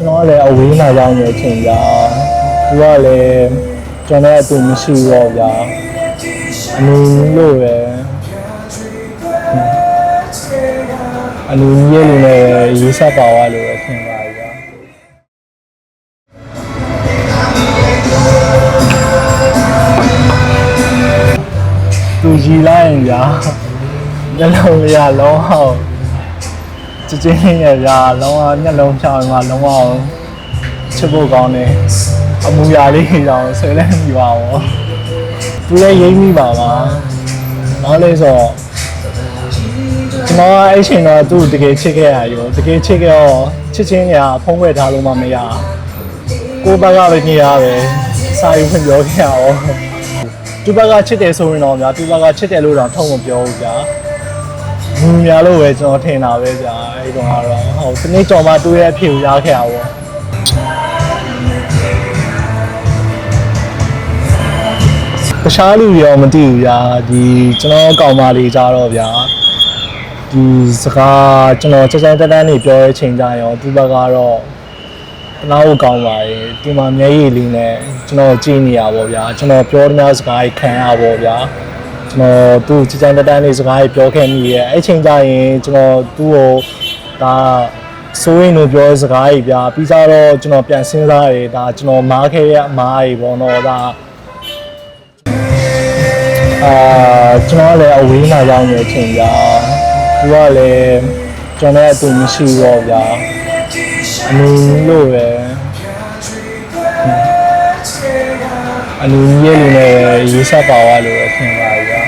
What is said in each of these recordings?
ကျွန်တော်ကလည်းအဝေးမှာရောက်နေတဲ့အချိန်ကြာသူကလည်းကျွန်တော်အတူမရှိတော့ဗျာအနူလို့ပဲအနူရဲ့လူနဲ့ရေးဆက်ပါသွားလို့ပဲထင်ပါဗျာသူကြီးလိုက်ရင်ဗျာမျက်လုံးလေးကလုံးအောင်ကျင်းနေရဗျာလုံးဝမျက်လုံးချောင်းမှာလုံးဝချစ်ဖို့ကောင်းတယ်အမူအရာလေးတောင်ဆွဲလဲမိပါဘောသူလည်းရိမ့်မိပါပါနောက်လေးဆိုကျွန်တော်အဲ့ချိန်တော့သူ့တကယ်ချစ်ခဲ့ရရောတကယ်ချစ်ခဲ့တော့ချစ်ချင်းညာဖုံးခွဲထားလို့မှမရကိုဘက်ကပဲနေရပဲစာယူခွင့်ပြောခဲ့ရအောင်သူဘက်ကချစ်တယ်ဆိုရင်တော့ဗျာသူဘက်ကချစ်တယ်လို့တော့ထုံးမပြောဘူးဗျာလူများလို့ပဲကျွန်တော်ထင်တာပဲဗျာအဲ့တော့ဟုတ်ဒီနေ့ကြော်မှသူ့ရဲ့အဖြစ်ကိုရခဲ့ရပါတခြားလူရောမသိဘူးဗျာဒီကျွန်တော်ကောင်မလေးကြတော့ဗျာဒီစကားကျွန်တော်စစတန်းနေပြောတဲ့အချိန်ကြရောသူဘက်ကတော့နောက်ကောင်းပါရဲ့ဒီမှာမျက်ရည်လေးနဲ့ကျွန်တော်ကြည့်နေရပါဗျာကျွန်တော်ပြောတဲ့စကားကြီးခံရပါဗျာကျွန်တော်သူစစတန်းနေစကားကြီးပြောခဲ့မိရဲ့အဲ့ချိန်ကြရင်ကျွန်တော်သူ့ကိုဒါဆိုရင်တို့ပြောစကားကြီးဗျာပြီးကြတော့ကျွန်တော်ပြန်စဉ်းစားရတယ်ဒါကျွန်တော်မားခဲ့ရအမားကြီးပေါ့နော်ဒါကျွန်တော်လည်းအဝေးမှာရောက်နေတဲ့အချိန်ကြာသူကလည်းကျွန်တော်အတူမရှိတော့ဗျာအနူလို့ပဲအနူရဲ့လူနဲ့ရေးဆက်ပါသွားလို့ထင်ပါဗျာ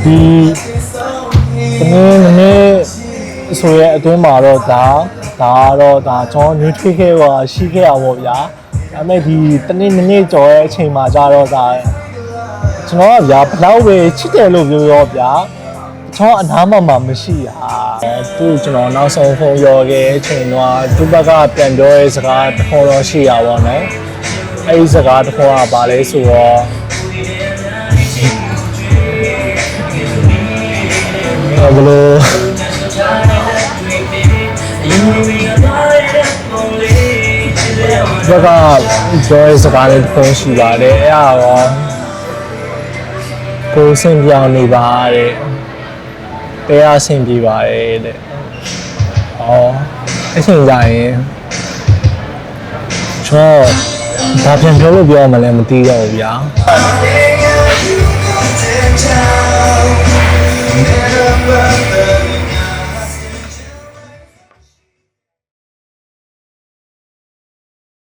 ဒီနည်းဆိုရဲအတွင်းမှာတော့ဒါကတော့ကျွန်တော်ညှိထွေးခဲ့ပါရှိခဲ့ရပါဗျာဒါပေမဲ့ဒီတနေ့ကြော်ရဲ့အချိန်မှာကြတော့ကျွန်တော်ကဗျာဘလောက်ပဲချစ်တယ်လို့ပြောရောဗျာကျွန်တော်အနားမှာမရှိတာသူ့ကျွန်တော်နောက်ဆုံးဖုန်းရောခဲ့အချိန်တော့သူ့ဘက်ကပြန်ပြောတဲ့စကားတစ်ခုတော့ရှိရပါတော့အဲ့ဒီစကားတစ်ခုကဘာလဲဆိုတော့ဘလို့ဘက်ကပြောစကားလေးပုံရှိပါတယ်အဲ့ဒါတော့ကိုယ်စင်ပြောင်းနေပါတဲ့တရားဆင်ပြေပါတယ်တဲ့ဟောအချိန်ကြရင်ကျွန်တော်ဒါပြန်ပြောလို့ပြောမှလည်းမသိတော့ဘူးဗျာ